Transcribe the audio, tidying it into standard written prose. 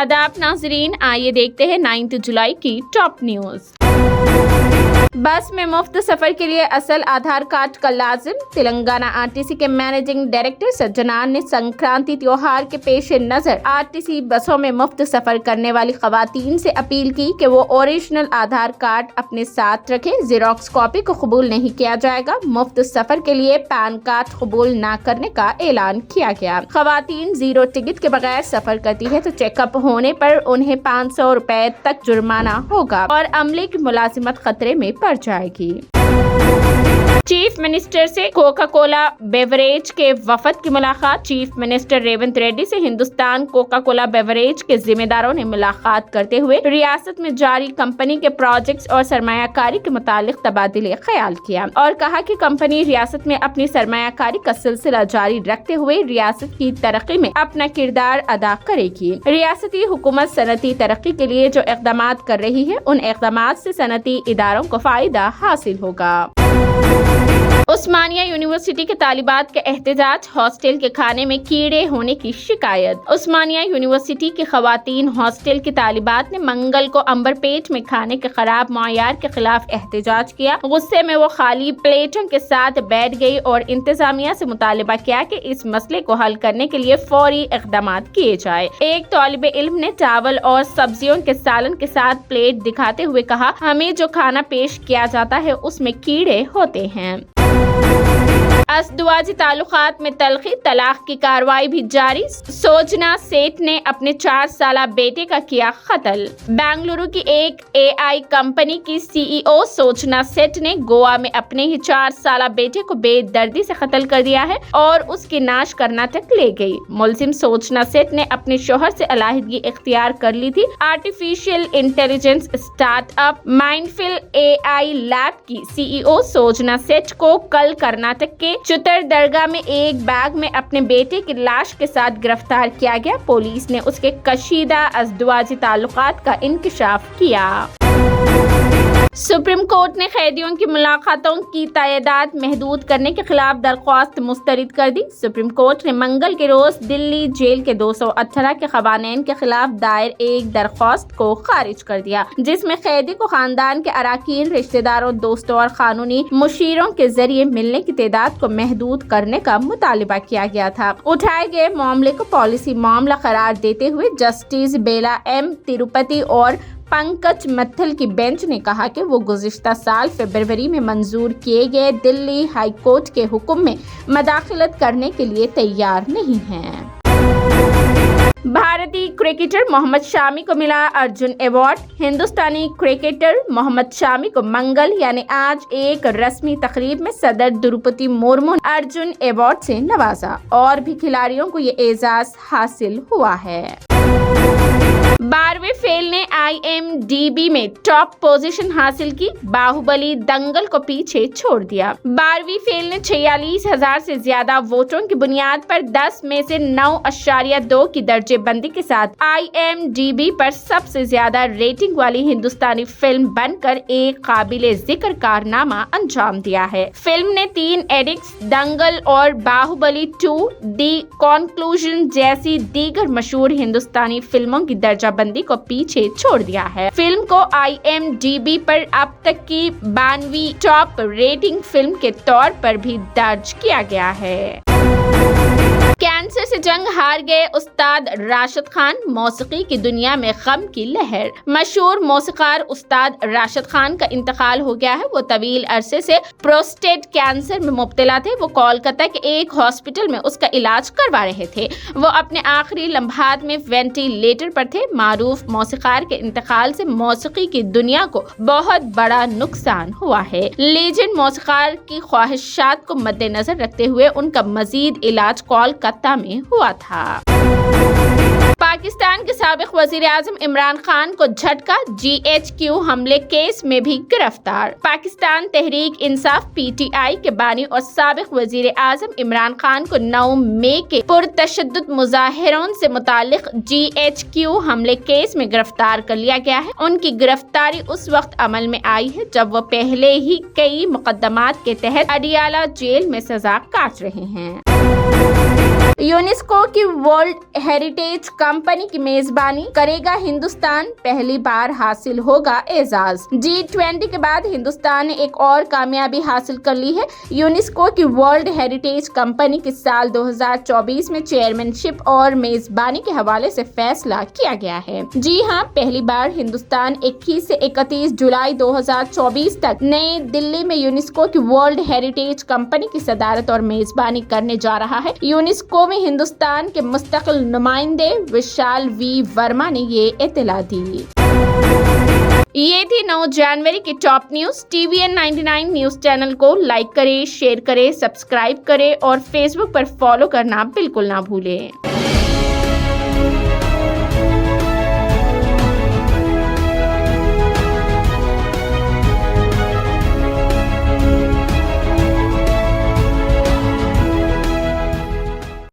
आदाब नाजरीन, आइए देखते हैं 9 जुलाई की टॉप न्यूज। बस में मुफ्त सफर के लिए असल आधार कार्ड का लाजिम। तेलंगाना आरटीसी के मैनेजिंग डायरेक्टर सज्जनान ने संक्रांति त्योहार के पेश नजर आरटीसी बसों में मुफ्त सफर करने वाली खवातीन से अपील की कि वो ओरिजिनल आधार कार्ड अपने साथ रखें। जेरोक्स कॉपी को कबूल नहीं किया जाएगा। मुफ्त सफर के लिए पैन कार्ड कबूल न करने का ऐलान किया गया। खवातीन जीरो टिकट के बगैर सफर करती है तो चेकअप होने पर उन्हें 500 रुपए तक जुर्माना होगा और अमले की मुलाजिमत खतरे में पड़ जाएगी। चीफ मिनिस्टर से कोका कोला बेवरेज के वफद की मुलाकात। चीफ मिनिस्टर रेवंत रेड्डी से हिंदुस्तान कोका कोला बेवरेज के जिम्मेदारों ने मुलाकात करते हुए रियासत में जारी कंपनी के प्रोजेक्ट्स और सरमायाकारी के मुतालिक तबादले ख्याल किया और कहा कि कंपनी रियासत में अपनी सरमायाकारी का सिलसिला जारी रखते हुए रियासत की तरक्की में अपना किरदार अदा करेगी। रियासती हुकूमत सनती तरक्की के लिए जो इक़दाम कर रही है, उन इक़दाम से सनती इदारों को फायदा हासिल होगा। उस्मानिया यूनिवर्सिटी के तालिबात के एहतजाज। हॉस्टल के खाने में कीड़े होने की शिकायत। उस्मानिया यूनिवर्सिटी की खवातीन हॉस्टल की तालिबात ने मंगल को अंबर पेट में खाने के खराब मयार के खिलाफ एहतजाज किया। गुस्से में वो खाली प्लेटों के साथ बैठ गई और इंतजामिया से मुतालबा किया कि इस मसले को हल करने के लिए फौरी इक़दाम किए जाए। एक तालिब इल्म ने चावल और सब्जियों के सालन के साथ प्लेट दिखाते हुए कहा, हमें जो खाना पेश किया जाता है उसमें कीड़े होते हैं। अज़दवाजी ताल्लुकात में तलखी। तलाक की कार्रवाई भी जारी। सोजना सेठ ने अपने 4 साला बेटे का किया कत्ल। बेंगलुरु की एक AI कंपनी की CEO सोजना सेठ ने गोवा में अपने ही 4 साला बेटे को बेदर्दी से कत्ल कर दिया है और उसकी नाश कर्नाटक ले गई। मुलजिम सोजना सेठ ने अपने शोहर से अलहदगी इख्तियार कर ली थी। Artificial intelligence startup mindful AI lab की CEO सोजना सेठ को कल कर्नाटक के चुतर दरगाह में एक बैग में अपने बेटे की लाश के साथ गिरफ्तार किया गया। पुलिस ने उसके कशीदा अज़दवाजी ताल्लुकात का इंकशाफ किया। सुप्रीम कोर्ट ने कैदियों की मुलाकातों की तादाद महदूद करने के खिलाफ दरख्वास्त मुस्तरद कर दी। सुप्रीम कोर्ट ने मंगल के रोज दिल्ली जेल के 218 के खवानीन के खिलाफ दायर एक दरख्वास्त को खारिज कर दिया, जिसमें कैदी को खानदान के अराकीन, रिश्तेदारों, दोस्तों और कानूनी मुशीरों के जरिए मिलने की तादाद को महदूद करने का मुतालिबा किया गया था। उठाए गए मामले को पॉलिसी मामला करार देते हुए जस्टिस बेला M तिरुपति और पंकज मत्थल की बेंच ने कहा कि वो गुज़िश्ता साल फरवरी में मंजूर किए गए दिल्ली हाई कोर्ट के हुक्म में मदाखलत करने के लिए तैयार नहीं हैं। भारतीय क्रिकेटर मोहम्मद शामी को मिला अर्जुन अवार्ड। हिंदुस्तानी क्रिकेटर मोहम्मद शामी को मंगल यानी आज एक रस्मी तकरीब में सदर द्रौपदी मुर्मू ने अर्जुन अवार्ड से नवाजा और भी खिलाड़ियों को ये एजाज हासिल हुआ है। 12वें फेल ने IMDb में टॉप पोजीशन हासिल की। बाहुबली दंगल को पीछे छोड़ दिया। 12वीं फेल ने 46,000 से ज्यादा वोटों की बुनियाद पर 10 में से 9.2 की दर्जेबंदी के साथ IMDb पर सबसे ज्यादा रेटिंग वाली हिंदुस्तानी फिल्म बनकर एक काबिले जिक्र कारनामा अंजाम दिया है। फिल्म ने 3 एडिक्ट्स, दंगल और बाहुबली 2 दी कॉन्क्लूजन जैसी दीगर मशहूर हिंदुस्तानी फिल्मों की दर्जाबंदी को पीछे छोड़ दिया है। फिल्म को IMDb पर अब तक की 92वीं टॉप रेटिंग फिल्म के तौर पर भी दर्ज किया गया है। कैंसर से जंग हार गए उस्ताद राशिद खान। मौसीकी की दुनिया में गम की लहर। मशहूर मौसीकार उस्ताद राशिद खान का इंतकाल हो गया है। वो तवील अरसे से प्रोस्टेट कैंसर में मुब्तला थे। वो कोलकाता के एक हॉस्पिटल में उसका इलाज करवा रहे थे। वो अपने आखिरी लम्हात में वेंटिलेटर पर थे। मारूफ मौसीकार के इंतकाल से मौसीकी की दुनिया को बहुत बड़ा नुकसान हुआ है। लीजेंड मौसीकार की ख्वाहिशात को मद्देनजर रखते हुए उनका मजीद इलाज कोलकाता में हुआ था। पाकिस्तान के साबिक वजीर आजम इमरान खान को झटका। GHQ हमले केस में भी गिरफ्तार। पाकिस्तान तहरीक इंसाफ PTI के बानी और साबिक वजीर आजम इमरान खान को 9 मई के पुरतशद्दुद मुजाहिरों से मुतालिक GHQ हमले केस में गिरफ्तार कर लिया गया है। उनकी गिरफ्तारी उस वक्त अमल में आई है जब वो पहले ही कई मुकदमात के तहत अडियाला जेल में सजा काट रहे हैं। यूनेस्को की वर्ल्ड हेरिटेज कंपनी की मेजबानी करेगा हिंदुस्तान, पहली बार हासिल होगा एजाज। G20 के बाद हिंदुस्तान ने एक और कामयाबी हासिल कर ली है। यूनेस्को की वर्ल्ड हेरिटेज कंपनी के साल 2024 में चेयरमैनशिप और मेजबानी के हवाले से फैसला किया गया है। जी हां, पहली बार हिंदुस्तान 21 से 31 जुलाई 2024 तक नई दिल्ली में यूनेस्को की वर्ल्ड हेरिटेज कंपनी की सदारत और मेजबानी करने जा रहा है। यूनेस्को में हिंदुस्तान के मुस्तकिल नुमाइंदे विशाल वी वर्मा ने ये इत्तला दी। ये थी 9 जनवरी की top news. TVN 99 news channel को लाइक करें, शेयर करें, सब्सक्राइब करें और फेसबुक पर फॉलो करना बिल्कुल ना भूलें।